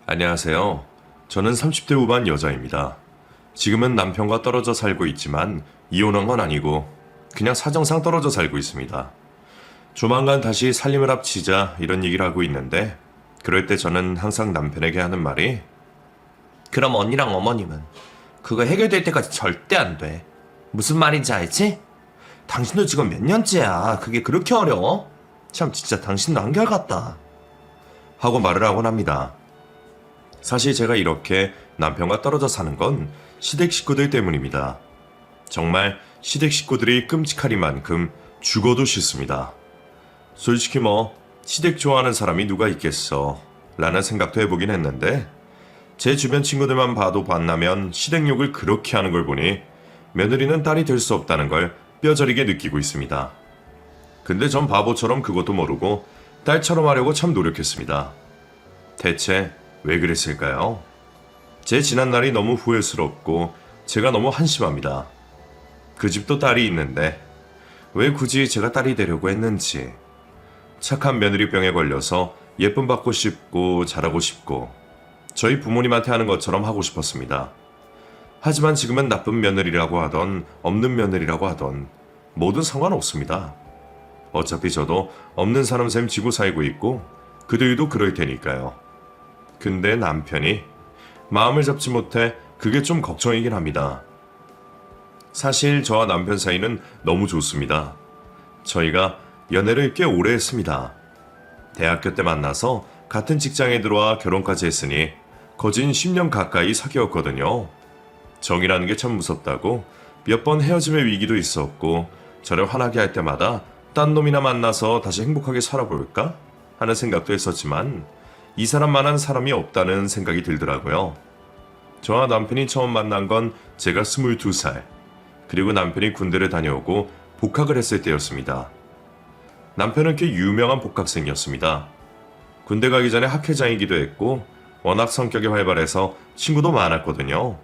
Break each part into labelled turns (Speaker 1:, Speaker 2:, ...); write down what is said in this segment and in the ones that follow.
Speaker 1: 안녕하세요. 저는 30대 후반 여자입니다. 지금은 남편과 떨어져 살고 있지만 이혼한 건 아니고 그냥 사정상 떨어져 살고 있습니다. 조만간 다시 살림을 합치자 이런 얘기를 하고 있는데 그럴 때 저는 항상 남편에게 하는 말이
Speaker 2: 그럼 언니랑 어머님은 그거 해결될 때까지 절대 안 돼. 무슨 말인지 알지? 당신도 지금 몇 년째야. 그게 그렇게 어려워? 참 진짜 당신도 한결같다.
Speaker 1: 하고 말을 하곤 합니다. 사실 제가 이렇게 남편과 떨어져 사는 건 시댁 식구들 때문입니다. 정말 시댁 식구들이 끔찍하리만큼 죽어도 싫습니다. 솔직히 시댁 좋아하는 사람이 누가 있겠어 라는 생각도 해보긴 했는데 제 주변 친구들만 봐도 반나면 시댁욕을 그렇게 하는 걸 보니 며느리는 딸이 될 수 없다는 걸 뼈저리게 느끼고 있습니다. 근데 전 바보처럼 그것도 모르고 딸처럼 하려고 참 노력했습니다. 대체 왜 그랬을까요? 제 지난날이 너무 후회스럽고 제가 너무 한심합니다. 그 집도 딸이 있는데 왜 굳이 제가 딸이 되려고 했는지. 착한 며느리병에 걸려서 예쁨 받고 싶고 잘하고 싶고 저희 부모님한테 하는 것처럼 하고 싶었습니다. 하지만 지금은 나쁜 며느리라고 하던 없는 며느리라고 하던 모든 상관없습니다. 어차피 저도 없는 사람 셈 지고 살고 있고 그들도 그럴 테니까요. 근데 남편이 마음을 잡지 못해 그게 좀 걱정이긴 합니다. 사실 저와 남편 사이는 너무 좋습니다. 저희가 연애를 꽤 오래 했습니다. 대학교 때 만나서 같은 직장에 들어와 결혼까지 했으니 거진 10년 가까이 사귀었거든요. 정이라는 게 참 무섭다고 몇 번 헤어짐의 위기도 있었고 저를 화나게 할 때마다 딴 놈이나 만나서 다시 행복하게 살아볼까 하는 생각도 했었지만 이 사람만한 사람이 없다는 생각이 들더라고요. 저와 남편이 처음 만난 건 제가 22살, 그리고 남편이 군대를 다녀오고 복학을 했을 때였습니다. 남편은 꽤 유명한 복학생이었습니다. 군대 가기 전에 학회장이기도 했고 워낙 성격이 활발해서 친구도 많았거든요.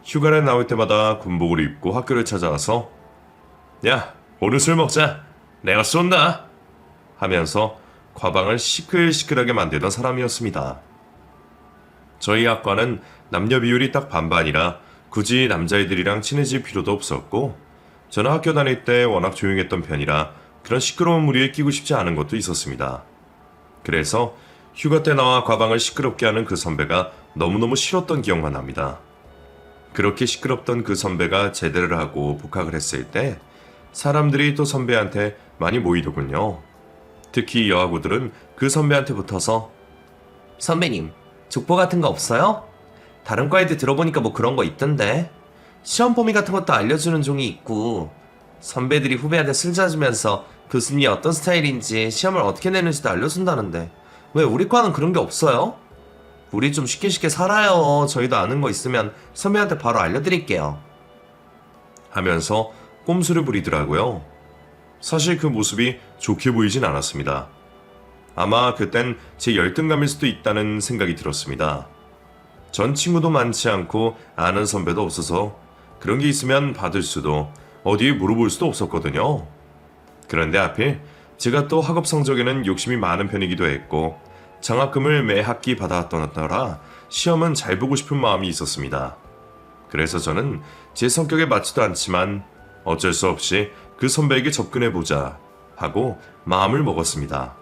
Speaker 1: 휴가를 나올 때마다 군복을 입고 학교를 찾아와서 야, 오늘 술 먹자. 내가 쏜다. 하면서 과방을 시끌시끌하게 만들던 사람이었습니다. 저희 학과는 남녀 비율이 딱 반반이라 굳이 남자애들이랑 친해질 필요도 없었고 저는 학교 다닐 때 워낙 조용했던 편이라 그런 시끄러운 무리에 끼고 싶지 않은 것도 있었습니다. 그래서 휴가 때 나와 과방을 시끄럽게 하는 그 선배가 너무너무 싫었던 기억만 납니다. 그렇게 시끄럽던 그 선배가 제대를 하고 복학을 했을 때 사람들이 또 선배한테 많이 모이더군요. 특히 여하구들은 그 선배한테 붙어서
Speaker 2: 선배님, 족보 같은 거 없어요? 다른 과 애들 들어보니까 뭐 그런 거 있던데. 시험 범위 같은 것도 알려주는 종이 있고 선배들이 후배한테 술 자주면서 교수님이 어떤 스타일인지 시험을 어떻게 내는지도 알려준다는데 왜 우리 과는 그런 게 없어요? 우리 좀 쉽게 쉽게 살아요. 저희도 아는 거 있으면 선배한테 바로 알려드릴게요.
Speaker 1: 하면서 꼼수를 부리더라고요. 사실 그 모습이 좋게 보이진 않았습니다. 아마 그땐 제 열등감일 수도 있다는 생각이 들었습니다. 전 친구도 많지 않고 아는 선배도 없어서 그런 게 있으면 받을 수도 어디에 물어볼 수도 없었거든요. 그런데 하필 제가 또 학업 성적에는 욕심이 많은 편이기도 했고 장학금을 매 학기 받아왔던 터라 시험은 잘 보고 싶은 마음이 있었습니다. 그래서 저는 제 성격에 맞지도 않지만 어쩔 수 없이 그 선배에게 접근해보자 하고 마음을 먹었습니다.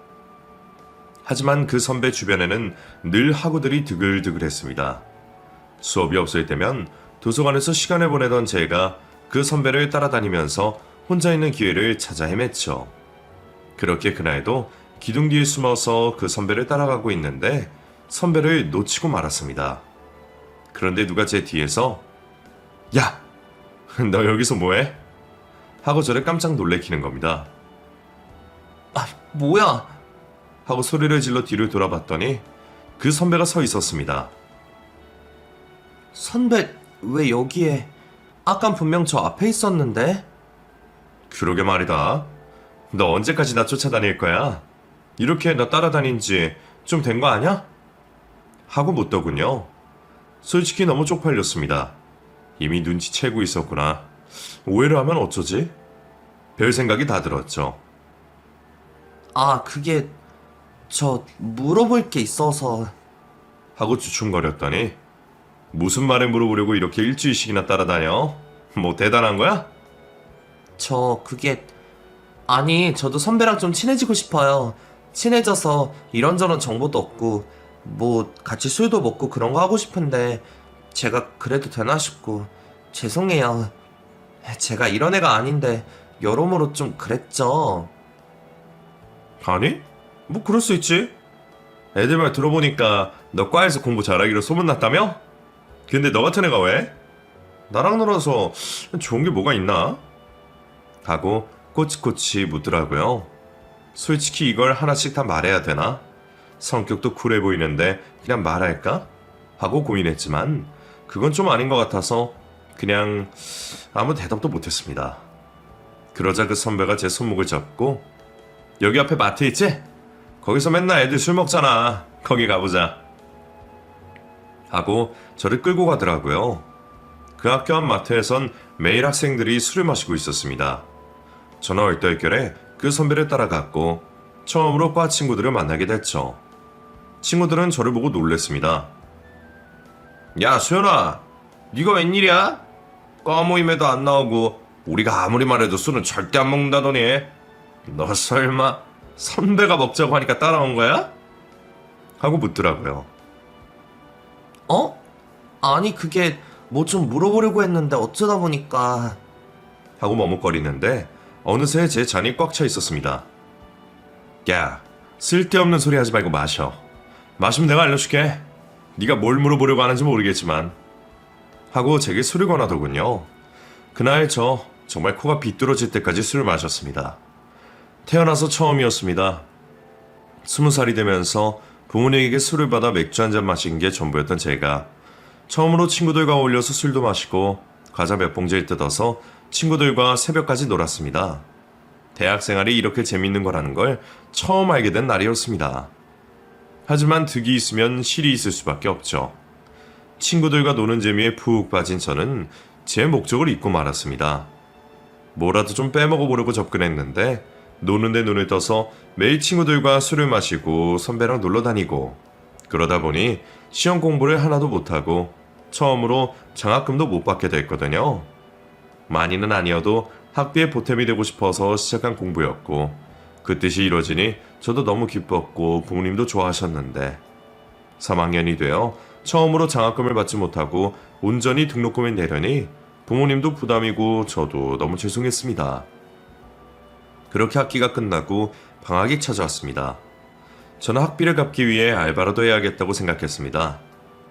Speaker 1: 하지만 그 선배 주변에는 늘 학우들이 드글드글했습니다. 수업이 없을 때면 도서관에서 시간을 보내던 제가 그 선배를 따라다니면서 혼자 있는 기회를 찾아 헤맸죠. 그렇게 그날도 기둥 뒤에 숨어서 그 선배를 따라가고 있는데 선배를 놓치고 말았습니다. 그런데 누가 제 뒤에서 야! 너 여기서 뭐해? 하고 저를 깜짝 놀래키는 겁니다.
Speaker 2: 아, 뭐야?
Speaker 1: 하고 소리를 질러 뒤를 돌아봤더니 그 선배가 서 있었습니다.
Speaker 2: 선배 왜 여기에? 아깐 분명 저 앞에 있었는데?
Speaker 1: 그러게 말이다. 너 언제까지 나 쫓아다닐 거야? 이렇게 나 따라다닌 지 좀 된 거 아냐? 하고 묻더군요. 솔직히 너무 쪽팔렸습니다. 이미 눈치채고 있었구나. 오해를 하면 어쩌지? 별 생각이 다 들었죠.
Speaker 2: 아, 그게 저 물어볼 게 있어서.
Speaker 1: 하고 주춤거렸더니 무슨 말에 물어보려고 이렇게 일주일씩이나 따라다녀? 뭐 대단한 거야?
Speaker 2: 아니, 저도 선배랑 좀 친해지고 싶어요. 친해져서 이런저런 정보도 얻고, 뭐, 같이 술도 먹고 그런 거 하고 싶은데, 제가 그래도 되나 싶고, 죄송해요. 제가 이런 애가 아닌데, 여러모로 좀 그랬죠.
Speaker 1: 아니? 뭐 그럴 수 있지. 애들 말 들어보니까 너 과에서 공부 잘하기로 소문났다며? 근데 너 같은 애가 왜? 나랑 놀아서 좋은 게 뭐가 있나? 하고 꼬치꼬치 묻더라고요. 솔직히 이걸 하나씩 다 말해야 되나? 성격도 쿨해 보이는데 그냥 말할까? 하고 고민했지만 그건 좀 아닌 것 같아서 그냥 아무 대답도 못했습니다. 그러자 그 선배가 제 손목을 잡고 여기 앞에 마트 있지? 거기서 맨날 애들 술 먹잖아. 거기 가보자. 하고 저를 끌고 가더라고요. 그 학교 앞 마트에선 매일 학생들이 술을 마시고 있었습니다. 저는 얼떨결에 그 선배를 따라갔고 처음으로 과 친구들을 만나게 됐죠. 친구들은 저를 보고 놀랬습니다. 야 수연아, 네가 웬일이야? 과 모임에도 안 나오고 우리가 아무리 말해도 술은 절대 안 먹는다더니 너 설마 선배가 먹자고 하니까 따라온 거야? 하고 묻더라고요.
Speaker 2: 아니, 뭐 좀 물어보려고 했는데 어쩌다 보니까.
Speaker 1: 하고 머뭇거리는데 어느새 제 잔이 꽉 차 있었습니다. 야, 쓸데없는 소리 하지 말고 마셔. 마시면 내가 알려줄게. 네가 뭘 물어보려고 하는지 모르겠지만. 하고 제게 술을 권하더군요. 그날 저 정말 코가 비뚤어질 때까지 술을 마셨습니다. 태어나서 처음이었습니다. 20살이 되면서 부모님에게 술을 받아 맥주 한 잔 마신 게 전부였던 제가 처음으로 친구들과 어울려서 술도 마시고 과자 몇 봉지를 뜯어서 친구들과 새벽까지 놀았습니다. 대학 생활이 이렇게 재밌는 거라는 걸 처음 알게 된 날이었습니다. 하지만 득이 있으면 실이 있을 수밖에 없죠. 친구들과 노는 재미에 푹 빠진 저는 제 목적을 잊고 말았습니다. 뭐라도 좀 빼먹어 보려고 접근했는데 노는데 눈을 떠서 매일 친구들과 술을 마시고 선배랑 놀러 다니고 그러다 보니 시험 공부를 하나도 못하고 처음으로 장학금도 못 받게 됐거든요. 많이는 아니어도 학비에 보탬이 되고 싶어서 시작한 공부였고 그 뜻이 이루어지니 저도 너무 기뻤고 부모님도 좋아하셨는데 3학년이 되어 처음으로 장학금을 받지 못하고 온전히 등록금을 내려니 부모님도 부담이고 저도 너무 죄송했습니다. 그렇게 학기가 끝나고 방학이 찾아왔습니다. 저는 학비를 갚기 위해 알바라도 해야겠다고 생각했습니다.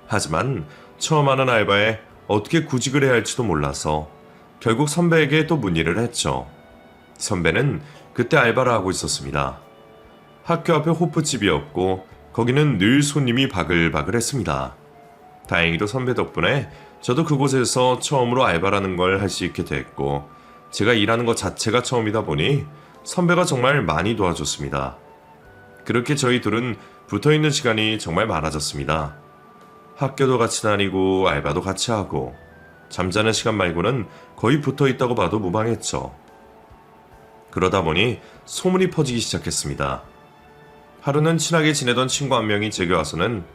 Speaker 1: 하지만 처음 하는 알바에 어떻게 구직을 해야 할지도 몰라서 결국 선배에게 또 문의를 했죠. 선배는 그때 알바를 하고 있었습니다. 학교 앞에 호프집이었고 거기는 늘 손님이 바글바글했습니다. 다행히도 선배 덕분에 저도 그곳에서 처음으로 알바라는 걸 할 수 있게 됐고 제가 일하는 것 자체가 처음이다 보니 선배가 정말 많이 도와줬습니다. 그렇게 저희 둘은 붙어있는 시간이 정말 많아졌습니다. 학교도 같이 다니고 알바도 같이 하고 잠자는 시간 말고는 거의 붙어있다고 봐도 무방했죠. 그러다 보니 소문이 퍼지기 시작했습니다. 하루는 친하게 지내던 친구 한 명이 제게 와서는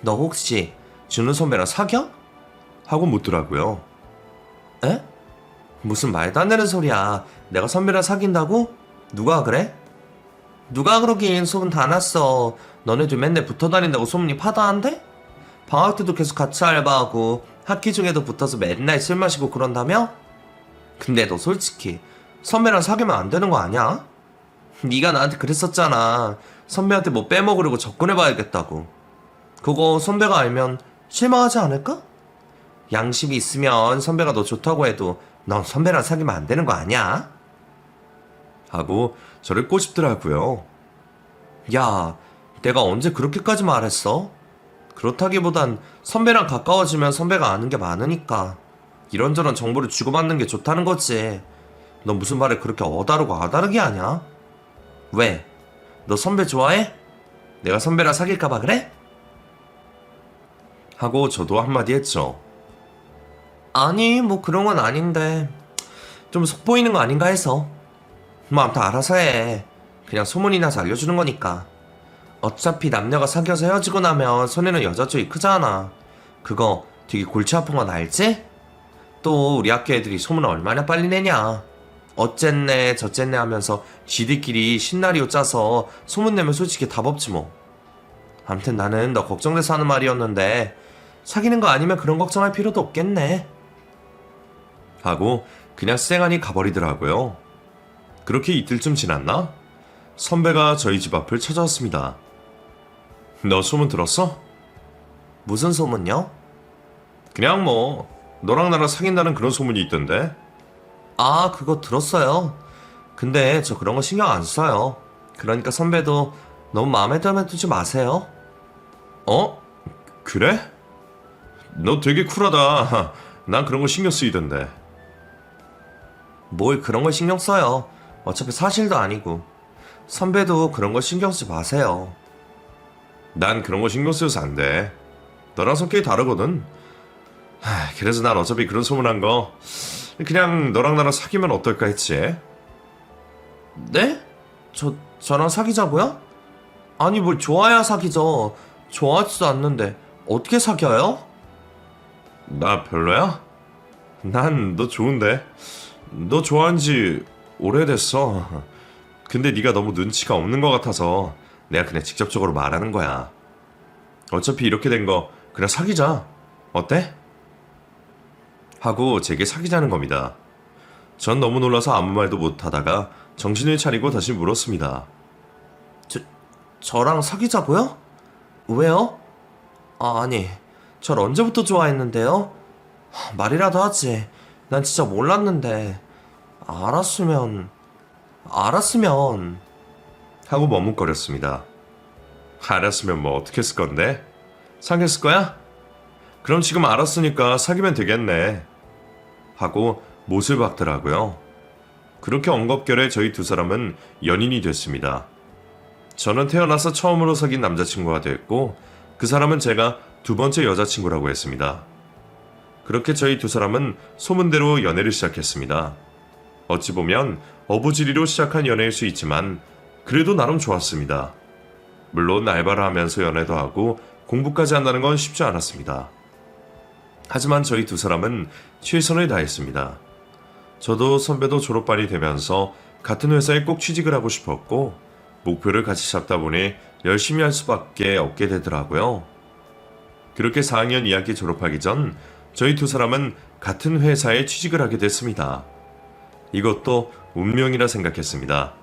Speaker 2: 너 혹시 준우 선배랑 사겨?
Speaker 1: 하고 묻더라고요.
Speaker 2: 에? 무슨 말도 안 되는 소리야. 내가 선배랑 사귄다고? 누가 그래? 누가 그러긴 소문 다 났어. 너네들 맨날 붙어 다닌다고 소문이 파다한데? 방학 때도 계속 같이 알바하고 학기 중에도 붙어서 맨날 술 마시고 그런다며? 근데 너 솔직히 선배랑 사귀면 안 되는 거 아니야? 네가 나한테 그랬었잖아. 선배한테 뭐 빼먹으려고 접근해봐야겠다고. 그거 선배가 알면 실망하지 않을까? 양심이 있으면 선배가 너 좋다고 해도 넌 선배랑 사귀면 안 되는 거 아니야?
Speaker 1: 하고 저를 꼬집더라고요.
Speaker 2: 야, 내가 언제 그렇게까지 말했어? 그렇다기보단 선배랑 가까워지면 선배가 아는 게 많으니까 이런저런 정보를 주고받는 게 좋다는 거지. 너 무슨 말을 그렇게 어다르고 아다르게 하냐? 왜? 너 선배 좋아해? 내가 선배랑 사귈까봐 그래?
Speaker 1: 하고 저도 한마디 했죠.
Speaker 2: 아니, 뭐 그런 건 아닌데 좀 속보이는 거 아닌가 해서. 뭐 아무튼 알아서 해. 그냥 소문이 나서 알려주는 거니까. 어차피 남녀가 사귀어서 헤어지고 나면 손해는 여자 쪽이 크잖아. 그거 되게 골치 아픈 건 알지? 또 우리 학교 애들이 소문 얼마나 빨리 내냐. 어쨌네 저쨌네 하면서 지들끼리 시나리오 짜서 소문내면 솔직히 답 없지 뭐. 암튼 나는 너 걱정돼서 하는 말이었는데 사귀는 거 아니면 그런 걱정할 필요도 없겠네.
Speaker 1: 하고 그냥 쌩하니 가버리더라고요. 그렇게 이틀쯤 지났나? 선배가 저희 집 앞을 찾아왔습니다. 너 소문 들었어?
Speaker 2: 무슨 소문요?
Speaker 1: 그냥 뭐 너랑 나랑 사귄다는 그런 소문이 있던데.
Speaker 2: 아, 그거 들었어요. 근데 저 그런 거 신경 안 써요. 그러니까 선배도 너무 마음에 들면 두지 마세요.
Speaker 1: 어? 그래? 너 되게 쿨하다. 난 그런 거 신경 쓰이던데.
Speaker 2: 뭘 그런 걸 신경 써요. 어차피 사실도 아니고. 선배도 그런 거 신경 쓰지 마세요.
Speaker 1: 난 그런 거 신경 쓰여서 안 돼. 너랑 성격이 다르거든. 그래서 난 어차피 그런 소문한 거 그냥 너랑 나랑 사귀면 어떨까 했지.
Speaker 2: 네? 저랑 사귀자고요? 아니 뭘 좋아야 사귀죠. 좋아하지도 않는데 어떻게 사귀어요?
Speaker 1: 나 별로야? 난 너 좋은데. 너 좋아한 지 오래됐어. 근데 네가 너무 눈치가 없는 것 같아서 내가 그냥 직접적으로 말하는 거야. 어차피 이렇게 된 거 그냥 사귀자. 어때? 하고 제게 사귀자는 겁니다. 전 너무 놀라서 아무 말도 못하다가 정신을 차리고 다시 물었습니다.
Speaker 2: 저랑 사귀자고요? 왜요? 아니, 절 언제부터 좋아했는데요? 말이라도 하지. 난 진짜 몰랐는데. 알았으면
Speaker 1: 하고 머뭇거렸습니다. 알았으면 뭐 어떻게 했을 건데? 사귀었을 거야? 그럼 지금 알았으니까 사귀면 되겠네. 하고 못을 박더라고요. 그렇게 엉겁결에 저희 두 사람은 연인이 됐습니다. 저는 태어나서 처음으로 사귄 남자친구가 됐고 그 사람은 제가 두 번째 여자친구라고 했습니다. 그렇게 저희 두 사람은 소문대로 연애를 시작했습니다. 어찌 보면 어부지리로 시작한 연애일 수 있지만 그래도 나름 좋았습니다. 물론 알바를 하면서 연애도 하고 공부까지 한다는 건 쉽지 않았습니다. 하지만 저희 두 사람은 최선을 다했습니다. 저도 선배도 졸업반이 되면서 같은 회사에 꼭 취직을 하고 싶었고 목표를 같이 잡다 보니 열심히 할 수밖에 없게 되더라고요. 그렇게 4학년 2학기 졸업하기 전 저희 두 사람은 같은 회사에 취직을 하게 됐습니다. 이것도 운명이라 생각했습니다.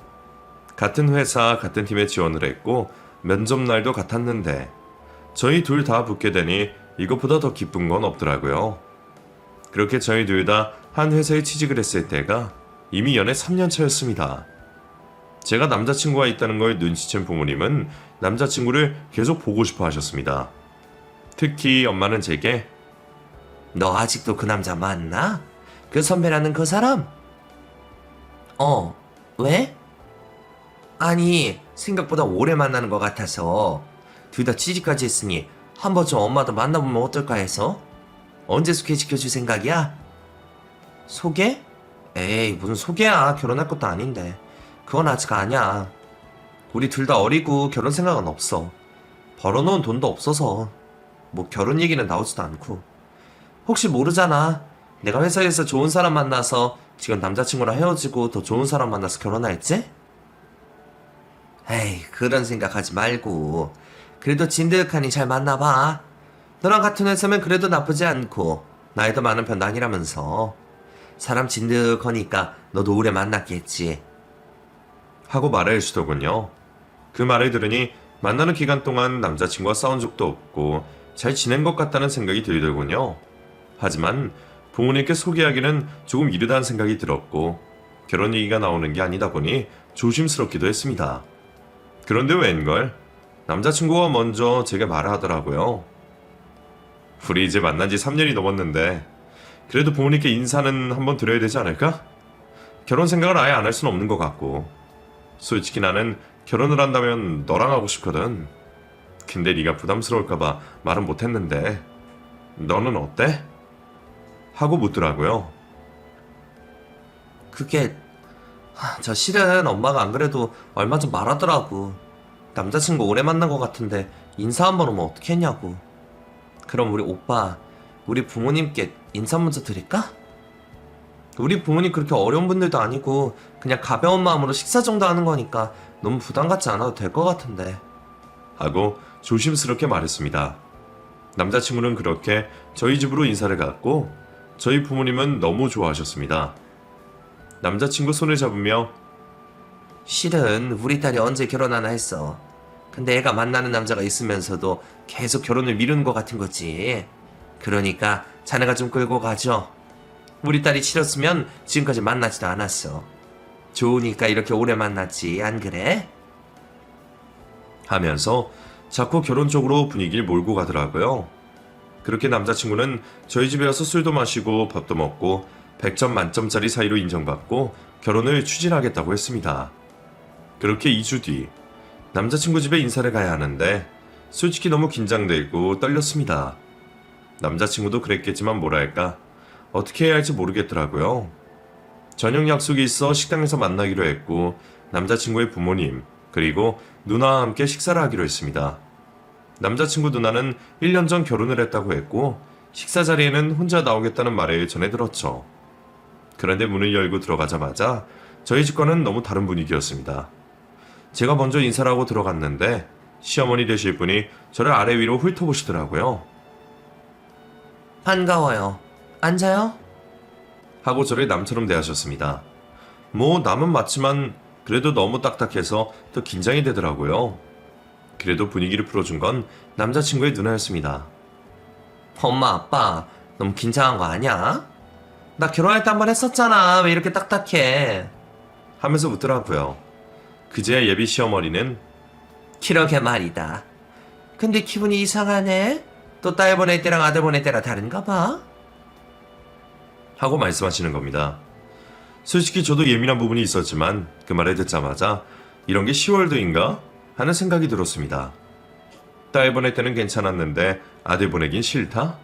Speaker 1: 같은 회사, 같은 팀에 지원을 했고 면접 날도 같았는데 저희 둘 다 붙게 되니 이것보다 더 기쁜 건 없더라고요. 그렇게 저희 둘 다 한 회사에 취직을 했을 때가 이미 연애 3년 차였습니다. 제가 남자친구가 있다는 걸 눈치챈 부모님은 남자친구를 계속 보고 싶어 하셨습니다. 특히 엄마는 제게
Speaker 2: 너 아직도 그 남자 만나? 그 선배라는 그 사람? 왜? 아니, 생각보다 오래 만나는 것 같아서 둘 다 취직까지 했으니 한 번쯤 엄마도 만나보면 어떨까 해서. 언제 소개시켜줄 생각이야? 소개? 에이, 무슨 소개야. 결혼할 것도 아닌데. 그건 아직 아니야. 우리 둘 다 어리고 결혼 생각은 없어. 벌어놓은 돈도 없어서 뭐 결혼 얘기는 나오지도 않고. 혹시 모르잖아. 내가 회사에서 좋은 사람 만나서 지금 남자친구랑 헤어지고 더 좋은 사람 만나서 결혼할지? 에이, 그런 생각하지 말고 그래도 진득하니 잘 만나봐. 너랑 같은 회사면 그래도 나쁘지 않고 나이도 많은 편도 아니라면서. 사람 진득하니까 너도 오래 만났겠지.
Speaker 1: 하고 말해 주더군요. 그 말을 들으니 만나는 기간 동안 남자친구와 싸운 적도 없고 잘 지낸 것 같다는 생각이 들더군요. 하지만 부모님께 소개하기는 조금 이르다는 생각이 들었고 결혼 얘기가 나오는 게 아니다 보니 조심스럽기도 했습니다. 그런데 웬걸 남자친구가 먼저 제게 말을 하더라고요. 우리 이제 만난 지 3년이 넘었는데 그래도 부모님께 인사는 한번 드려야 되지 않을까? 결혼 생각을 아예 안 할 수는 없는 것 같고 솔직히 나는 결혼을 한다면 너랑 하고 싶거든. 근데 네가 부담스러울까봐 말은 못했는데 너는 어때? 하고 묻더라고요.
Speaker 2: 그게 저 실은 엄마가 안 그래도 얼마 전 말하더라고. 남자친구 오래 만난 것 같은데 인사 한번 오면 어떻게 했냐고. 그럼 우리 오빠, 우리 부모님께 인사 먼저 드릴까? 우리 부모님 그렇게 어려운 분들도 아니고 그냥 가벼운 마음으로 식사 정도 하는 거니까 너무 부담 갖지 않아도 될 것 같은데.
Speaker 1: 하고 조심스럽게 말했습니다. 남자친구는 그렇게 저희 집으로 인사를 갔고 저희 부모님은 너무 좋아하셨습니다. 남자친구 손을 잡으며
Speaker 2: 실은 우리 딸이 언제 결혼하나 했어. 근데 애가 만나는 남자가 있으면서도 계속 결혼을 미루는 것 같은 거지. 그러니까 자네가 좀 끌고 가죠. 우리 딸이 싫었으면 지금까지 만나지도 않았어. 좋으니까 이렇게 오래 만났지, 안 그래?
Speaker 1: 하면서 자꾸 결혼 쪽으로 분위기를 몰고 가더라고요. 그렇게 남자친구는 저희 집에 와서 술도 마시고 밥도 먹고 100점 만점짜리 사이로 인정받고 결혼을 추진하겠다고 했습니다. 그렇게 2주 뒤 남자친구 집에 인사를 가야 하는데 솔직히 너무 긴장되고 떨렸습니다. 남자친구도 그랬겠지만 뭐랄까 어떻게 해야 할지 모르겠더라고요. 저녁 약속이 있어 식당에서 만나기로 했고 남자친구의 부모님 그리고 누나와 함께 식사를 하기로 했습니다. 남자친구 누나는 1년 전 결혼을 했다고 했고 식사 자리에는 혼자 나오겠다는 말을 전해 들었죠. 그런데 문을 열고 들어가자마자 저희 집과는 너무 다른 분위기였습니다. 제가 먼저 인사를 하고 들어갔는데 시어머니 되실 분이 저를 아래 위로 훑어보시더라고요.
Speaker 2: 반가워요. 앉아요?
Speaker 1: 하고 저를 남처럼 대하셨습니다. 뭐 남은 맞지만 그래도 너무 딱딱해서 더 긴장이 되더라고요. 그래도 분위기를 풀어준 건 남자친구의 누나였습니다.
Speaker 2: 엄마, 아빠, 너무 긴장한 거 아니야? 나 결혼할 때 한 번 했었잖아. 왜 이렇게 딱딱해?
Speaker 1: 하면서 묻더라고요. 그제야 예비 시어머니는
Speaker 2: 그러게 말이다. 근데 기분이 이상하네? 또 딸 보낼 때랑 아들 보낼 때랑 다른가 봐?
Speaker 1: 하고 말씀하시는 겁니다. 솔직히 저도 예민한 부분이 있었지만 그 말을 듣자마자 이런 게 10월도인가? 하는 생각이 들었습니다. 딸 보낼 때는 괜찮았는데 아들 보내긴 싫다?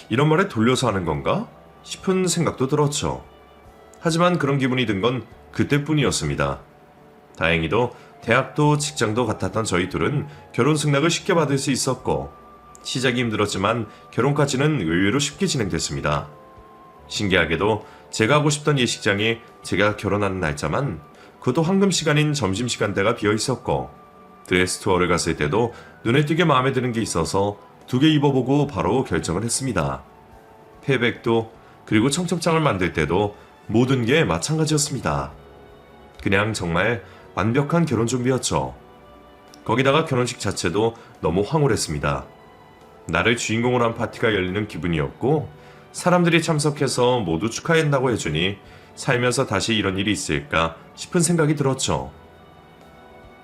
Speaker 1: 이런 말에 돌려서 하는 건가? 싶은 생각도 들었죠. 하지만 그런 기분이 든 건 그때뿐이었습니다. 다행히도 대학도 직장도 같았던 저희 둘은 결혼 승낙을 쉽게 받을 수 있었고 시작이 힘들었지만 결혼까지는 의외로 쉽게 진행됐습니다. 신기하게도 제가 하고 싶던 예식장이 제가 결혼하는 날짜만 그것도 황금 시간인 점심시간대가 비어 있었고 드레스 투어를 갔을 때도 눈에 띄게 마음에 드는 게 있어서 2개 입어보고 바로 결정을 했습니다. 패백도 그리고 청첩장을 만들 때도 모든 게 마찬가지였습니다. 그냥 정말 완벽한 결혼 준비였죠. 거기다가 결혼식 자체도 너무 황홀했습니다. 나를 주인공으로 한 파티가 열리는 기분이었고 사람들이 참석해서 모두 축하한다고 해주니 살면서 다시 이런 일이 있을까 싶은 생각이 들었죠.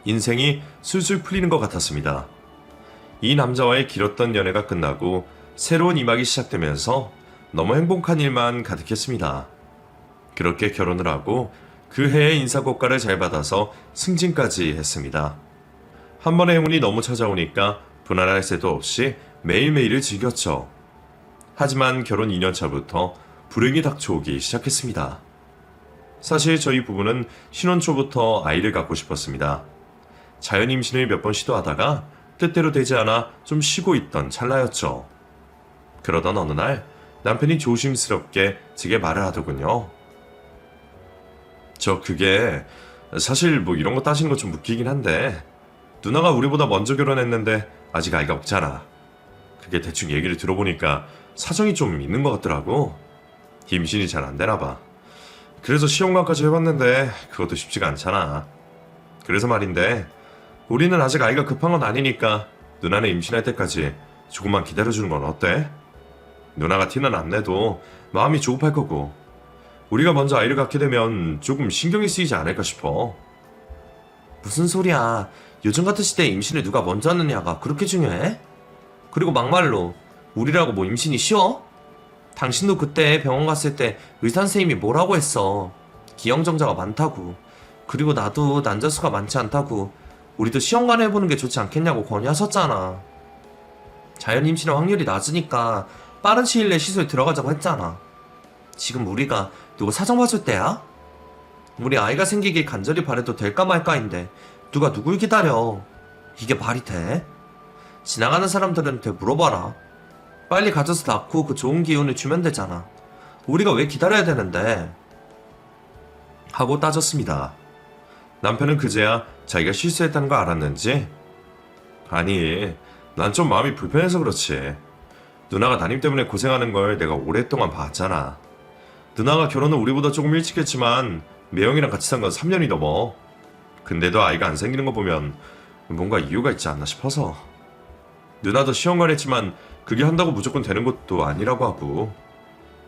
Speaker 1: 인생이 술술 풀리는 것 같았습니다. 이 남자와의 길었던 연애가 끝나고 새로운 이막이 시작되면서 너무 행복한 일만 가득했습니다. 그렇게 결혼을 하고 그 해의 인사고과를 잘 받아서 승진까지 했습니다. 한 번의 행운이 너무 찾아오니까 분할할 새도 없이 매일매일을 즐겼죠. 하지만 결혼 2년 차부터 불행이 닥쳐오기 시작했습니다. 사실 저희 부부는 신혼 초부터 아이를 갖고 싶었습니다. 자연 임신을 몇 번 시도하다가 뜻대로 되지 않아 좀 쉬고 있던 찰나였죠. 그러던 어느 날 남편이 조심스럽게 제게 말을 하더군요. 그게 사실 뭐 이런 거 따지는 거 좀 웃기긴 한데 누나가 우리보다 먼저 결혼했는데 아직 아이가 없잖아. 그게 대충 얘기를 들어보니까 사정이 좀 있는 것 같더라고. 임신이 잘 안 되나 봐. 그래서 시험관까지 해봤는데 그것도 쉽지가 않잖아. 그래서 말인데 우리는 아직 아이가 급한 건 아니니까 누나는 임신할 때까지 조금만 기다려주는 건 어때? 누나가 티는 안 내도 마음이 조급할 거고 우리가 먼저 아이를 갖게 되면 조금 신경이 쓰이지 않을까 싶어.
Speaker 2: 무슨 소리야. 요즘 같은 시대에 임신을 누가 먼저 하느냐가 그렇게 중요해? 그리고 막말로 우리라고 뭐 임신이 쉬워? 당신도 그때 병원 갔을 때 의사 선생님이 뭐라고 했어. 기형정자가 많다고. 그리고 나도 난자수가 많지 않다고. 우리도 시험관 해보는 게 좋지 않겠냐고 권유하셨잖아. 자연 임신의 확률이 낮으니까 빠른 시일 내에 시술에 들어가자고 했잖아. 지금 우리가 누구 사정 봐줄 때야? 우리 아이가 생기길 간절히 바래도 될까 말까인데 누가 누굴 기다려. 이게 말이 돼? 지나가는 사람들한테 물어봐라. 빨리 가져서 낳고 그 좋은 기운을 주면 되잖아. 우리가 왜 기다려야 되는데?
Speaker 1: 하고 따졌습니다. 남편은 그제야 자기가 실수했다는 거 알았는지 아니, 난 좀 마음이 불편해서 그렇지. 누나가 담임 때문에 고생하는 걸 내가 오랫동안 봤잖아. 누나가 결혼은 우리보다 조금 일찍 했지만 매형이랑 같이 산 건 3년이 넘어. 근데도 아이가 안 생기는 거 보면 뭔가 이유가 있지 않나 싶어서. 누나도 시험관 했지만 그게 한다고 무조건 되는 것도 아니라고 하고.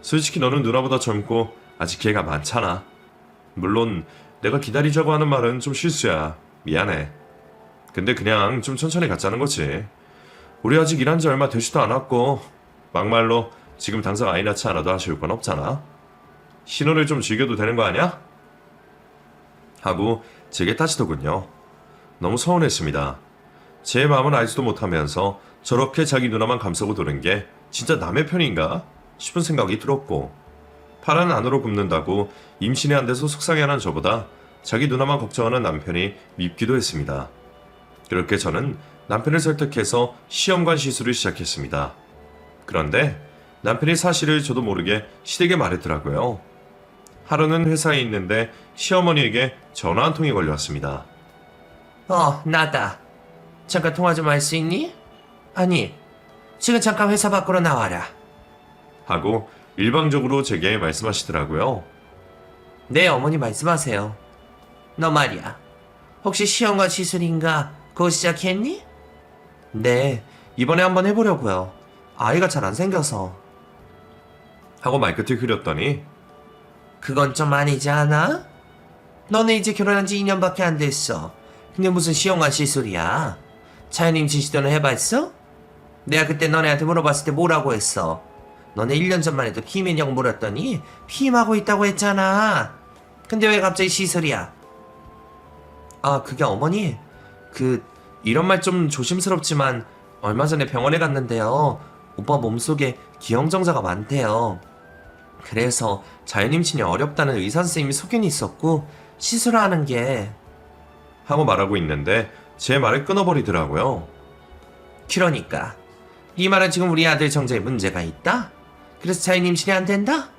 Speaker 1: 솔직히 너는 누나보다 젊고 아직 기회가 많잖아. 물론 내가 기다리자고 하는 말은 좀 실수야. 미안해. 근데 그냥 좀 천천히 갖자는 거지. 우리 아직 일한 지 얼마 되지도 않았고 막말로 지금 당장 아이 낳지 않아도 아쉬울 건 없잖아. 신혼을 좀 즐겨도 되는 거 아니야? 하고 제게 따지더군요. 너무 서운했습니다. 제 마음은 알지도 못하면서 저렇게 자기 누나만 감싸고 도는 게 진짜 남의 편인가 싶은 생각이 들었고, 팔은 안으로 굽는다고 임신이 안 돼서 속상해하는 저보다 자기 누나만 걱정하는 남편이 밉기도 했습니다. 그렇게 저는 남편을 설득해서 시험관 시술을 시작했습니다. 그런데 남편이 사실을 저도 모르게 시댁에 말했더라고요. 하루는 회사에 있는데 시어머니에게 전화 한 통이 걸려왔습니다.
Speaker 2: 나다. 잠깐 통화 좀 할 수 있니? 아니, 지금 잠깐 회사 밖으로 나와라.
Speaker 1: 하고 일방적으로 제게 말씀하시더라고요.
Speaker 2: 네, 어머니 말씀하세요. 너 말이야. 혹시 시험관 시술인가 그거 시작했니? 네, 이번에 한번 해보려고요. 아이가 잘 안 생겨서.
Speaker 1: 하고 말끝을 흐렸더니
Speaker 2: 그건 좀 아니지 않아? 너네 이제 결혼한 지 2년밖에 안 됐어. 근데 무슨 시험관 시술이야? 자연임신 시도는 해봤어? 내가 그때 너네한테 물어봤을 때 뭐라고 했어? 너네 1년 전만 해도 피임했냐고 물었더니 피임하고 있다고 했잖아. 근데 왜 갑자기 시술이야? 그게 어머니, 이런 말 좀 조심스럽지만 얼마 전에 병원에 갔는데요. 오빠 몸속에 기형정자가 많대요. 그래서 자연임신이 어렵다는 의사선생님이 소견이 있었고 시술하는 게...
Speaker 1: 하고 말하고 있는데 제 말을 끊어버리더라고요.
Speaker 2: 그러니까 이 말은 지금 우리 아들 정자에 문제가 있다? 그래서 자연임신이 안 된다?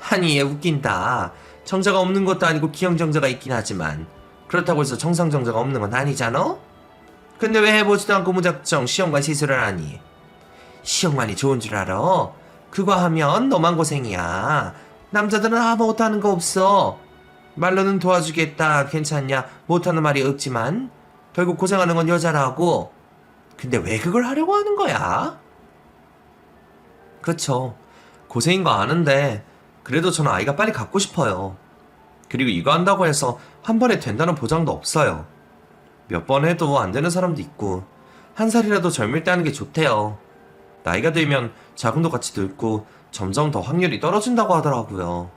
Speaker 2: 아니 얘 웃긴다. 정자가 없는 것도 아니고 기형정자가 있긴 하지만 그렇다고 해서 정상정자가 없는 건 아니잖아? 근데 왜 해보지도 않고 무작정 시험관 시술을 하니? 시험관이 좋은 줄 알아? 그거 하면 너만 고생이야. 남자들은 아무것도 하는 거 없어. 말로는 도와주겠다, 괜찮냐, 못하는 말이 없지만 결국 고생하는 건 여자라고. 근데 왜 그걸 하려고 하는 거야? 그쵸, 고생인 거 아는데 그래도 저는 아이가 빨리 갖고 싶어요. 그리고 이거 한다고 해서 한 번에 된다는 보장도 없어요. 몇 번 해도 안 되는 사람도 있고, 한 살이라도 젊을 때 하는 게 좋대요. 나이가 들면 자궁도 같이 늙고 점점 더 확률이 떨어진다고 하더라고요.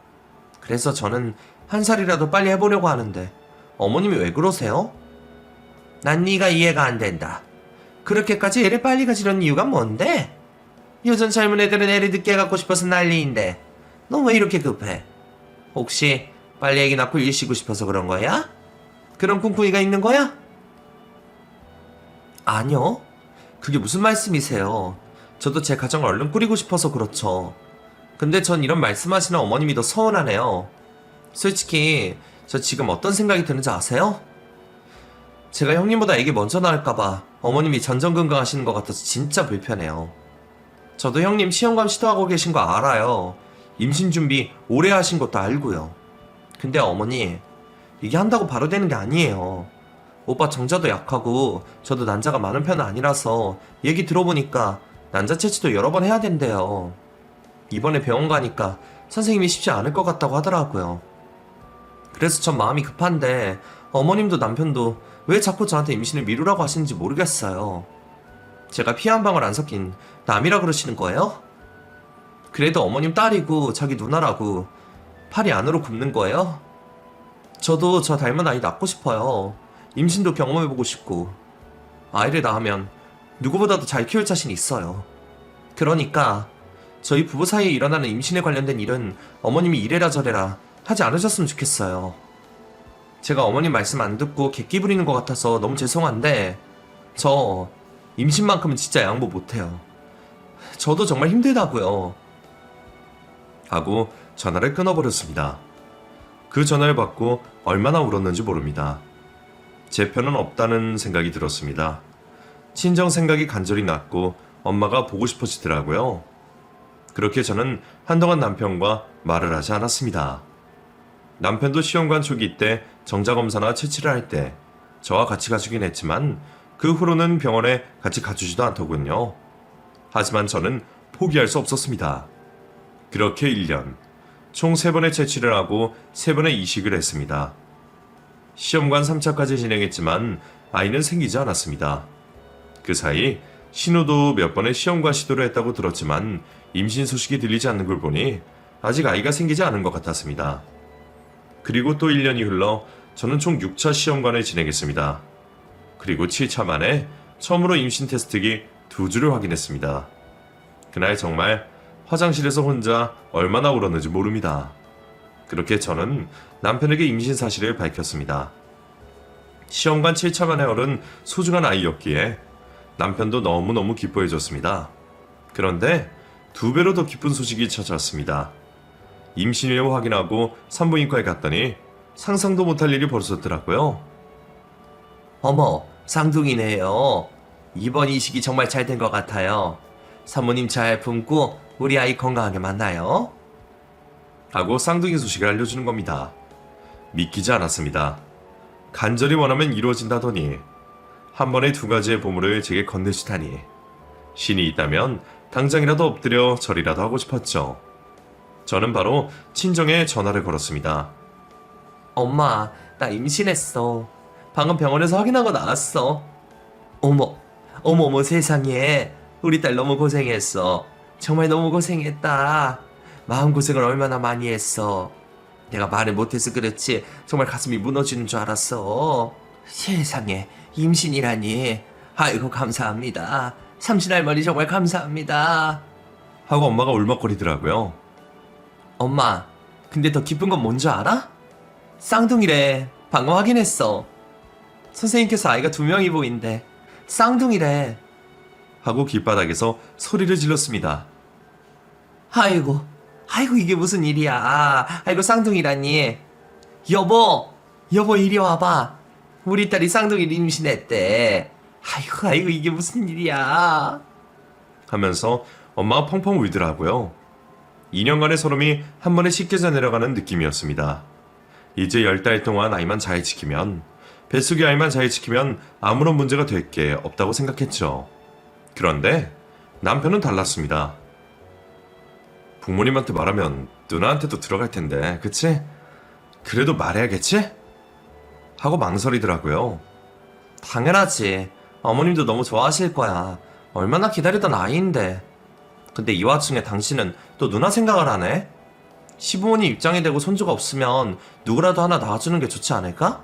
Speaker 2: 그래서 저는 한 살이라도 빨리 해보려고 하는데 어머님이 왜 그러세요? 난 네가 이해가 안 된다. 그렇게까지 애를 빨리 가지려는 이유가 뭔데? 요즘 젊은 애들은 애를 늦게 갖고 싶어서 난리인데 너 왜 이렇게 급해? 혹시 빨리 애기 낳고 일 쉬고 싶어서 그런 거야? 그런 꿍꿍이가 있는 거야? 아니요. 그게 무슨 말씀이세요? 저도 제 가정을 얼른 꾸리고 싶어서 그렇죠. 근데 전 이런 말씀하시는 어머님이 더 서운하네요. 솔직히 저 지금 어떤 생각이 드는지 아세요? 제가 형님보다 애기 먼저 낳을까봐 어머님이 전전긍긍 하시는 것 같아서 진짜 불편해요. 저도 형님 시험관 시도하고 계신 거 알아요. 임신 준비 오래 하신 것도 알고요. 근데 어머니, 이게 한다고 바로 되는 게 아니에요. 오빠 정자도 약하고 저도 난자가 많은 편은 아니라서 얘기 들어보니까 난자 채취도 여러 번 해야 된대요. 이번에 병원 가니까 선생님이 쉽지 않을 것 같다고 하더라고요. 그래서 전 마음이 급한데 어머님도 남편도 왜 자꾸 저한테 임신을 미루라고 하시는지 모르겠어요. 제가 피 한 방울 안 섞인 남이라 그러시는 거예요? 그래도 어머님 딸이고 자기 누나라고 팔이 안으로 굽는 거예요? 저도 저 닮은 아이 낳고 싶어요. 임신도 경험해보고 싶고 아이를 낳으면 누구보다도 잘 키울 자신 있어요. 그러니까 저희 부부 사이에 일어나는 임신에 관련된 일은 어머님이 이래라 저래라 하지 않으셨으면 좋겠어요. 제가 어머님 말씀 안 듣고 객기 부리는 것 같아서 너무 죄송한데 저 임신만큼은 진짜 양보 못해요. 저도 정말 힘들다고요.
Speaker 1: 하고 전화를 끊어버렸습니다. 그 전화를 받고 얼마나 울었는지 모릅니다. 제 편은 없다는 생각이 들었습니다. 친정 생각이 간절히 났고 엄마가 보고 싶어지더라고요. 그렇게 저는 한동안 남편과 말을 하지 않았습니다. 남편도 시험관 초기 때 정자검사나 채취를 할 때 저와 같이 가주긴 했지만 그 후로는 병원에 같이 가주지도 않더군요. 하지만 저는 포기할 수 없었습니다. 그렇게 1년, 총 3번의 채취를 하고 3번의 이식을 했습니다. 시험관 3차까지 진행했지만 아이는 생기지 않았습니다. 그 사이 신우도 몇 번의 시험관 시도를 했다고 들었지만 임신 소식이 들리지 않는 걸 보니 아직 아이가 생기지 않은 것 같았습니다. 그리고 또 1년이 흘러 저는 총 6차 시험관을 진행했습니다. 그리고 7차 만에 처음으로 임신 테스트기 2주를 확인했습니다. 그날 정말 화장실에서 혼자 얼마나 울었는지 모릅니다. 그렇게 저는 남편에게 임신 사실을 밝혔습니다. 시험관 7차 만에 얻은 소중한 아이였기에 남편도 너무너무 기뻐해줬습니다. 그런데 2배로 더 기쁜 소식이 찾아왔습니다. 임신을 확인하고 산부인과에 갔더니 상상도 못할 일이 벌어졌더라고요.
Speaker 2: 어머, 쌍둥이네요. 이번 이식이 정말 잘 된 것 같아요. 사모님 잘 품고 우리 아이 건강하게 만나요.
Speaker 1: 하고 쌍둥이 소식을 알려주는 겁니다. 믿기지 않았습니다. 간절히 원하면 이루어진다더니 한 번에 2가지의 보물을 제게 건네주다니 신이 있다면 당장이라도 엎드려 절이라도 하고 싶었죠. 저는 바로 친정에 전화를 걸었습니다.
Speaker 2: 엄마, 나 임신했어. 방금 병원에서 확인하고 나왔어. 어머 세상에. 우리 딸 너무 고생했어. 정말 너무 고생했다. 마음고생을 얼마나 많이 했어. 내가 말을 못해서 그렇지 정말 가슴이 무너지는 줄 알았어. 세상에, 임신이라니. 아이고, 감사합니다. 삼신할머니 정말 감사합니다.
Speaker 1: 하고 엄마가 울먹거리더라고요.
Speaker 2: 엄마, 근데 더 기쁜 건 뭔 줄 알아? 쌍둥이래. 방금 확인했어. 선생님께서 아이가 2명이 보인대. 쌍둥이래.
Speaker 1: 하고 길바닥에서 소리를 질렀습니다.
Speaker 2: 아이고 이게 무슨 일이야. 아이고, 쌍둥이라니. 여보 이리 와봐. 우리 딸이 쌍둥이를 임신했대. 아이고 이게 무슨 일이야.
Speaker 1: 하면서 엄마가 펑펑 울더라고요. 2년간의 서름이 한 번에 씻겨져 내려가는 느낌이었습니다. 이제 10달 동안 아이만 잘 지키면, 뱃속의 아이만 잘 지키면 아무런 문제가 될 게 없다고 생각했죠. 그런데 남편은 달랐습니다. 부모님한테 말하면 누나한테도 들어갈 텐데, 그치? 그래도 말해야겠지? 하고 망설이더라고요.
Speaker 2: 당연하지. 어머님도 너무 좋아하실 거야. 얼마나 기다리던 아이인데. 근데 이 와중에 당신은 또 누나 생각을 하네? 시부모님 입장이 되고 손주가 없으면 누구라도 하나 낳아주는 게 좋지 않을까?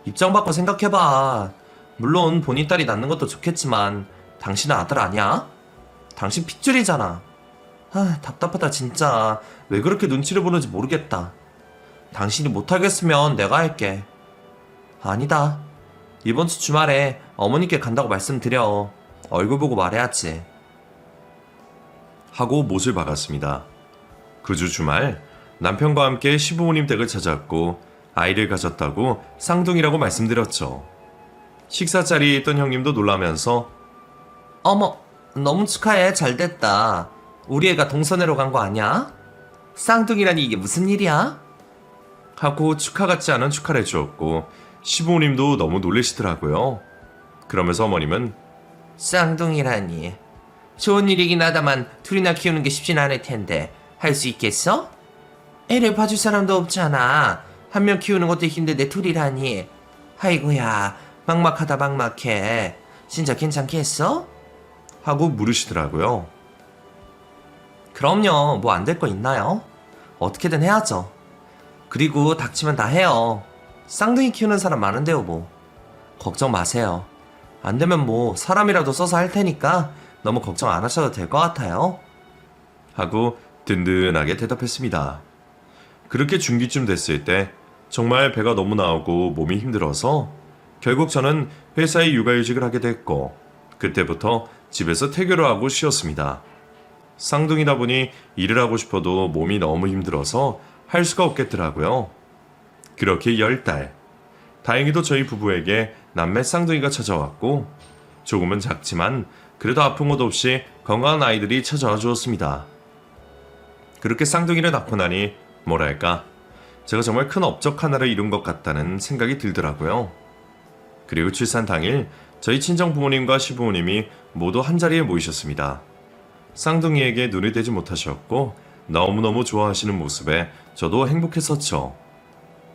Speaker 2: 입장 바꿔 생각해봐. 물론 본인 딸이 낳는 것도 좋겠지만 당신은 아들 아니야? 당신 핏줄이잖아. 답답하다 진짜. 왜 그렇게 눈치를 보는지 모르겠다. 당신이 못하겠으면 내가 할게. 아니다. 이번 주 주말에 어머니께 간다고 말씀드려. 얼굴 보고 말해야지.
Speaker 1: 하고 못을 박았습니다. 그 주 주말 남편과 함께 시부모님 댁을 찾았고 아이를 가졌다고 쌍둥이라고 말씀드렸죠. 식사 자리에 있던 형님도 놀라면서
Speaker 2: 어머, 너무 축하해. 잘 됐다. 우리 애가 동서내로 간 거 아니야? 쌍둥이라니 이게 무슨 일이야?
Speaker 1: 하고 축하 같지 않은 축하를 해주었고 시부모님도 너무 놀라시더라고요. 그러면서 어머님은
Speaker 2: 쌍둥이라니. 좋은 일이긴 하다만 둘이나 키우는 게 쉽진 않을 텐데 할 수 있겠어? 애를 봐줄 사람도 없잖아. 한 명 키우는 것도 힘든데 둘이라니. 아이고야, 막막하다 막막해. 진짜 괜찮겠어?
Speaker 1: 하고 물으시더라고요.
Speaker 2: 그럼요. 뭐 안 될 거 있나요? 어떻게든 해야죠. 그리고 닥치면 다 해요. 쌍둥이 키우는 사람 많은데요 뭐. 걱정 마세요. 안 되면 뭐 사람이라도 써서 할 테니까 너무 걱정 안 하셔도 될 것 같아요.
Speaker 1: 하고 든든하게 대답했습니다. 그렇게 중기쯤 됐을 때 정말 배가 너무 나오고 몸이 힘들어서 결국 저는 회사에 육아휴직을 하게 됐고 그때부터 집에서 태교를 하고 쉬었습니다. 쌍둥이다 보니 일을 하고 싶어도 몸이 너무 힘들어서 할 수가 없겠더라고요. 그렇게 10달. 다행히도 저희 부부에게 남매 쌍둥이가 찾아왔고 조금은 작지만 그래도 아픈 것 없이 건강한 아이들이 찾아와 주었습니다. 그렇게 쌍둥이를 낳고 나니 뭐랄까 제가 정말 큰 업적 하나를 이룬 것 같다는 생각이 들더라고요. 그리고 출산 당일 저희 친정 부모님과 시부모님이 모두 한자리에 모이셨습니다. 쌍둥이에게 눈이 되지 못하셨고 너무너무 좋아하시는 모습에 저도 행복했었죠.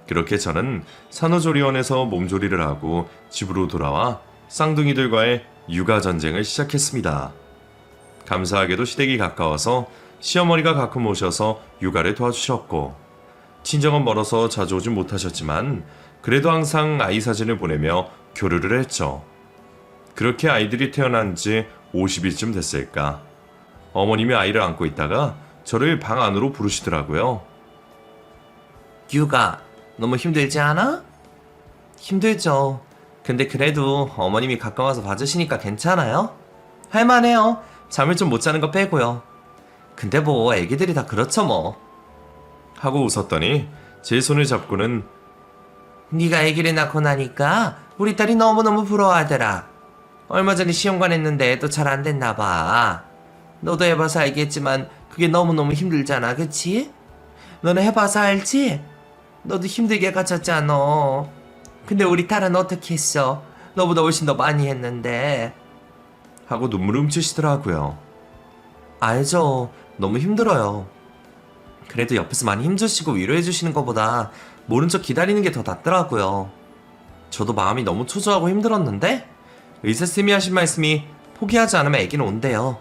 Speaker 1: 그렇게 저는 산후조리원에서 몸조리를 하고 집으로 돌아와 쌍둥이들과의 육아전쟁을 시작했습니다. 감사하게도 시댁이 가까워서 시어머니가 가끔 오셔서 육아를 도와주셨고 친정은 멀어서 자주 오진 못하셨지만 그래도 항상 아이 사진을 보내며 교류를 했죠. 그렇게 아이들이 태어난 지 50일쯤 됐을까. 어머님이 아이를 안고 있다가 저를 방 안으로 부르시더라고요.
Speaker 2: 육아 너무 힘들지 않아? 힘들죠. 근데 그래도 어머님이 가끔 와서 봐주시니까 괜찮아요? 할만해요. 잠을 좀 못 자는 거 빼고요. 근데 뭐 애기들이 다 그렇죠 뭐.
Speaker 1: 하고 웃었더니 제 손을 잡고는
Speaker 2: 네가 아기를 낳고 나니까 우리 딸이 너무너무 부러워하더라. 얼마 전에 시험관 했는데 애도 잘 안 됐나 봐. 너도 해봐서 알겠지만 그게 너무너무 힘들잖아, 그치? 너는 해봐서 알지? 너도 힘들게 가졌잖아. 근데 우리 딸은 어떻게 했어? 너보다 훨씬 더 많이 했는데.
Speaker 1: 하고 눈물을 훔치시더라고요.
Speaker 2: 알죠. 너무 힘들어요. 그래도 옆에서 많이 힘주시고 위로해주시는 것보다 모른 척 기다리는 게 더 낫더라고요. 저도 마음이 너무 초조하고 힘들었는데 의사쌤이 하신 말씀이 포기하지 않으면 애기는 온대요.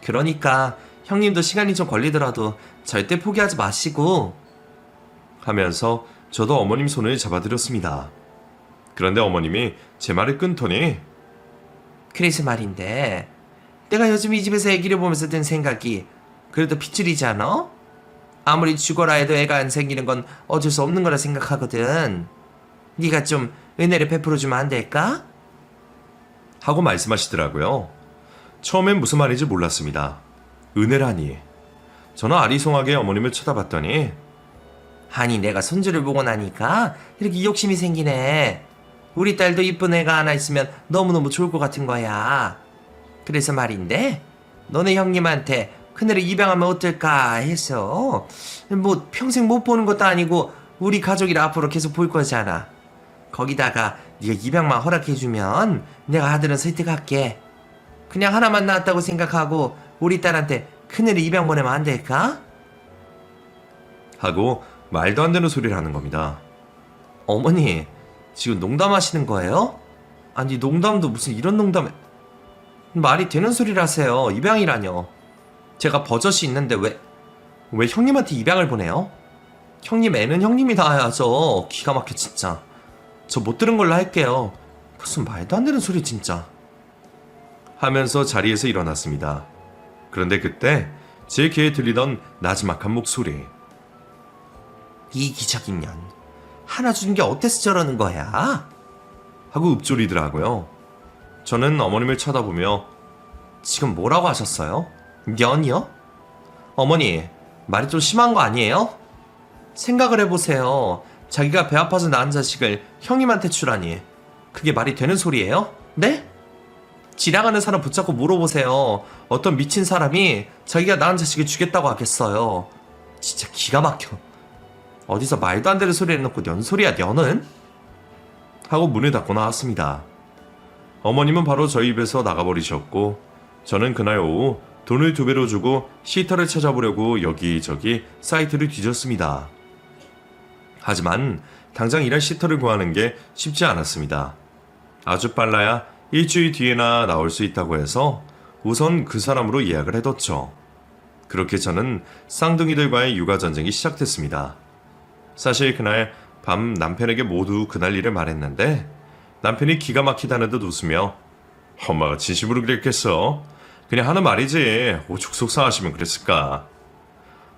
Speaker 2: 그러니까 형님도 시간이 좀 걸리더라도 절대 포기하지 마시고
Speaker 1: 하면서 저도 어머님 손을 잡아드렸습니다. 그런데 어머님이 제 말을 끊더니
Speaker 2: 그래서 말인데 내가 요즘 이 집에서 애기를 보면서 든 생각이 그래도 핏줄이지 않아? 아무리 죽어라 해도 애가 안 생기는 건 어쩔 수 없는 거라 생각하거든. 네가 좀 은혜를 베풀어주면 안 될까?
Speaker 1: 하고 말씀하시더라고요. 처음엔 무슨 말인지 몰랐습니다. 은혜라니. 저는 아리송하게 어머님을 쳐다봤더니
Speaker 2: 아니 내가 손주를 보고 나니까 이렇게 욕심이 생기네. 우리 딸도 이쁜 애가 하나 있으면 너무너무 좋을 것 같은 거야. 그래서 말인데 너네 형님한테 큰애를 입양하면 어떨까 해서 뭐 평생 못 보는 것도 아니고 우리 가족이라 앞으로 계속 볼 거잖아. 거기다가 네가 입양만 허락해주면 내가 아들은 설득할게. 그냥 하나만 낳았다고 생각하고 우리 딸한테 큰애를 입양 보내면 안 될까?
Speaker 1: 하고 말도 안 되는 소리를 하는 겁니다.
Speaker 2: 어머니 지금 농담하시는 거예요? 아니 농담도 무슨 이런 농담을. 말이 되는 소리를 하세요. 입양이라뇨. 제가 버젓이 있는데 왜 형님한테 입양을 보내요? 형님 애는 형님이 낳아야죠. 기가 막혀 진짜. 저 못 들은 걸로 할게요. 무슨 말도 안 되는 소리 진짜.
Speaker 1: 하면서 자리에서 일어났습니다. 그런데 그때 제 귀에 들리던 나지막한 목소리.
Speaker 2: 이기적인 년. 하나 주는 게 어때서 저러는 거야?
Speaker 1: 하고 읊조리더라고요. 저는 어머님을 쳐다보며
Speaker 2: 지금 뭐라고 하셨어요? 년이요? 어머니 말이 좀 심한 거 아니에요? 생각을 해보세요. 자기가 배 아파서 낳은 자식을 형님한테 주라니 그게 말이 되는 소리예요? 네? 지나가는 사람 붙잡고 물어보세요. 어떤 미친 사람이 자기가 낳은 자식을 주겠다고 하겠어요. 진짜 기가 막혀. 어디서 말도 안 되는 소리를 해놓고 년소리야 년은?
Speaker 1: 하고 문을 닫고 나왔습니다. 어머님은 바로 저희 입에서 나가버리셨고 저는 그날 오후 돈을 2배로 주고 시터를 찾아보려고 여기저기 사이트를 뒤졌습니다. 하지만 당장 일할 시터를 구하는 게 쉽지 않았습니다. 아주 빨라야 일주일 뒤에나 나올 수 있다고 해서 우선 그 사람으로 예약을 해뒀죠. 그렇게 저는 쌍둥이들과의 육아전쟁이 시작됐습니다. 사실 그날 밤 남편에게 모두 그날 일을 말했는데 남편이 기가 막히다는 듯 웃으며 엄마가 진심으로 그랬겠어? 그냥 하는 말이지 오죽 속상하시면 그랬을까?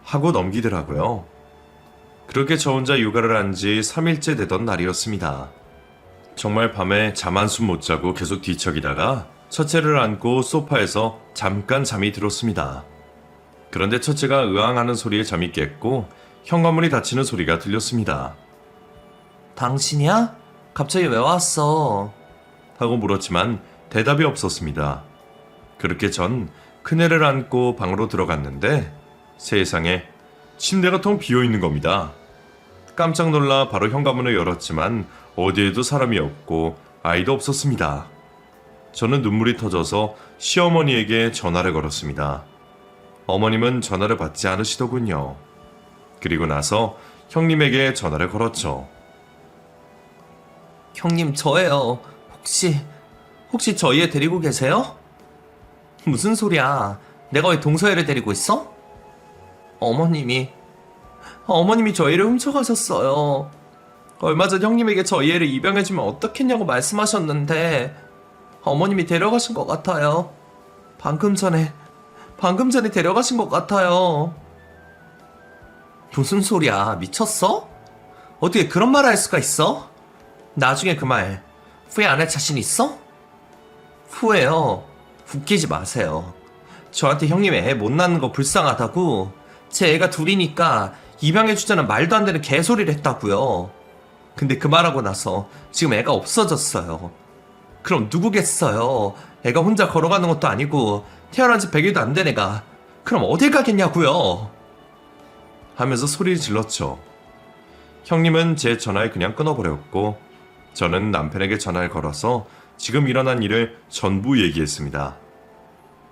Speaker 1: 하고 넘기더라고요. 그렇게 저 혼자 육아를 한 지 3일째 되던 날이었습니다. 정말 밤에 잠 한숨 못 자고 계속 뒤척이다가 첫째를 안고 소파에서 잠깐 잠이 들었습니다. 그런데 첫째가 으앙하는 소리에 잠이 깼고 현관문이 닫히는 소리가 들렸습니다.
Speaker 2: 당신이야? 갑자기 왜 왔어?
Speaker 1: 하고 물었지만 대답이 없었습니다. 그렇게 전 큰애를 안고 방으로 들어갔는데 세상에 침대가 텅 비어있는 겁니다. 깜짝 놀라 바로 현관문을 열었지만 어디에도 사람이 없고 아이도 없었습니다. 저는 눈물이 터져서 시어머니에게 전화를 걸었습니다. 어머님은 전화를 받지 않으시더군요. 그리고 나서 형님에게 전화를 걸었죠.
Speaker 2: 형님, 저예요. 혹시 저희 애 데리고 계세요? 무슨 소리야? 내가 왜 동서애를 데리고 있어? 어머님이 저희 애를 훔쳐가셨어요. 얼마 전 형님에게 저희 애를 입양해주면 어떻겠냐고 말씀하셨는데 어머님이 데려가신 것 같아요. 방금 전에 데려가신 것 같아요. 무슨 소리야? 미쳤어? 어떻게 그런 말을 할 수가 있어? 나중에 그 말 후회 안 할 자신 있어? 후회요? 웃기지 마세요. 저한테 형님의 애 못 낳는 거 불쌍하다고 제 애가 둘이니까 입양해주자는 말도 안 되는 개소리를 했다고요. 근데 그 말하고 나서 지금 애가 없어졌어요. 그럼 누구겠어요? 애가 혼자 걸어가는 것도 아니고 태어난 지 100일도 안 된 애가 그럼 어딜 가겠냐고요?
Speaker 1: 하면서 소리를 질렀죠. 형님은 제 전화를 그냥 끊어버렸고 저는 남편에게 전화를 걸어서 지금 일어난 일을 전부 얘기했습니다.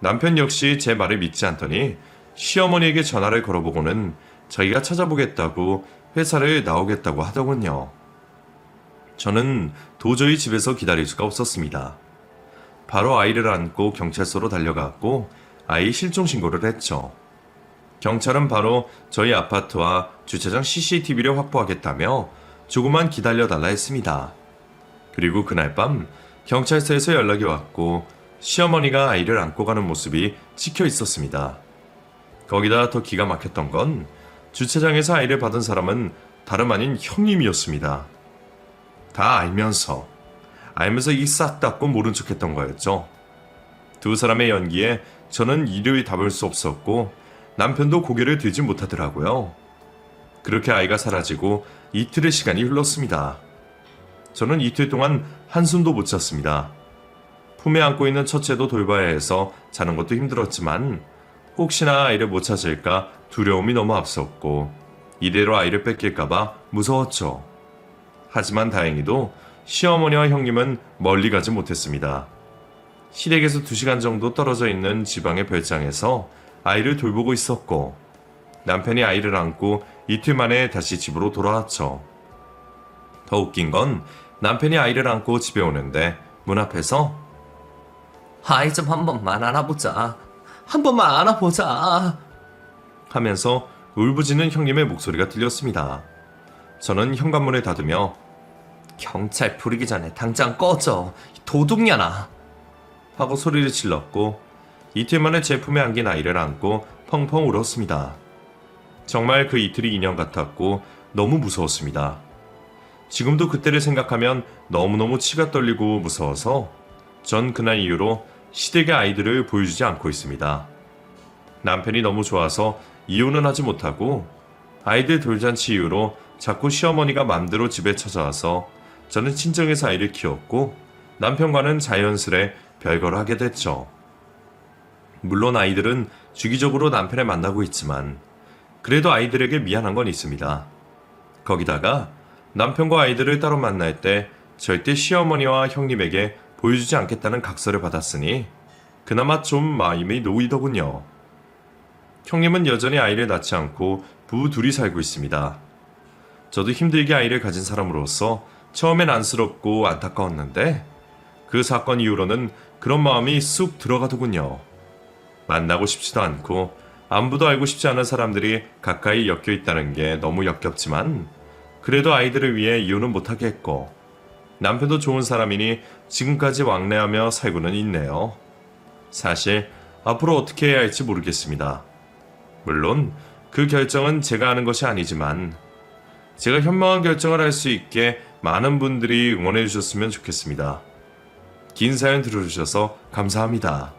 Speaker 1: 남편 역시 제 말을 믿지 않더니 시어머니에게 전화를 걸어보고는 자기가 찾아보겠다고 회사를 나오겠다고 하더군요. 저는 도저히 집에서 기다릴 수가 없었습니다. 바로 아이를 안고 경찰서로 달려갔고 아이 실종 신고를 했죠. 경찰은 바로 저희 아파트와 주차장 CCTV를 확보하겠다며 조금만 기다려달라 했습니다. 그리고 그날 밤 경찰서에서 연락이 왔고 시어머니가 아이를 안고 가는 모습이 찍혀 있었습니다. 거기다 더 기가 막혔던 건 주차장에서 아이를 받은 사람은 다름 아닌 형님이었습니다. 다 알면서 이 싹 닫고 모른 척했던 거였죠. 두 사람의 연기에 저는 이르이 답을 수 없었고 남편도 고개를 들지 못하더라고요. 그렇게 아이가 사라지고 이틀의 시간이 흘렀습니다. 저는 이틀 동안 한숨도 못 잤습니다. 품에 안고 있는 첫째도 돌봐야 해서 자는 것도 힘들었지만 혹시나 아이를 못 찾을까 두려움이 너무 앞섰고 이대로 아이를 뺏길까봐 무서웠죠. 하지만 다행히도 시어머니와 형님은 멀리 가지 못했습니다. 시댁에서 2시간 정도 떨어져 있는 지방의 별장에서 아이를 돌보고 있었고 남편이 아이를 안고 이틀 만에 다시 집으로 돌아왔죠. 더 웃긴 건 남편이 아이를 안고 집에 오는데 문 앞에서
Speaker 2: 아이 좀 한 번만 안아보자. 한 번만 안아보자.
Speaker 1: 하면서 울부짖는 형님의 목소리가 들렸습니다. 저는 현관문을 닫으며
Speaker 2: 경찰 부르기 전에 당장 꺼져. 이 도둑년아.
Speaker 1: 하고 소리를 질렀고 이틀 만에 제 품에 안긴 아이를 안고 펑펑 울었습니다. 정말 그 이틀이 인연 같았고 너무 무서웠습니다. 지금도 그때를 생각하면 너무너무 치가 떨리고 무서워서 전 그날 이후로 시댁의 아이들을 보여주지 않고 있습니다. 남편이 너무 좋아서 이혼은 하지 못하고 아이들 돌잔치 이후로 자꾸 시어머니가 맘대로 집에 찾아와서 저는 친정에서 아이를 키웠고 남편과는 자연스레 별거를 하게 됐죠. 물론 아이들은 주기적으로 남편을 만나고 있지만 그래도 아이들에게 미안한 건 있습니다. 거기다가 남편과 아이들을 따로 만날 때 절대 시어머니와 형님에게 보여주지 않겠다는 각서를 받았으니 그나마 좀 마음이 놓이더군요. 형님은 여전히 아이를 낳지 않고 부부 둘이 살고 있습니다. 저도 힘들게 아이를 가진 사람으로서 처음엔 안쓰럽고 안타까웠는데 그 사건 이후로는 그런 마음이 쑥 들어가더군요. 만나고 싶지도 않고 안부도 알고 싶지 않은 사람들이 가까이 엮여 있다는 게 너무 역겹지만 그래도 아이들을 위해 이혼은 못하겠고 남편도 좋은 사람이니 지금까지 왕래하며 살고는 있네요. 사실 앞으로 어떻게 해야 할지 모르겠습니다. 물론 그 결정은 제가 하는 것이 아니지만 제가 현명한 결정을 할 수 있게 많은 분들이 응원해 주셨으면 좋겠습니다. 긴 사연 들어주셔서 감사합니다.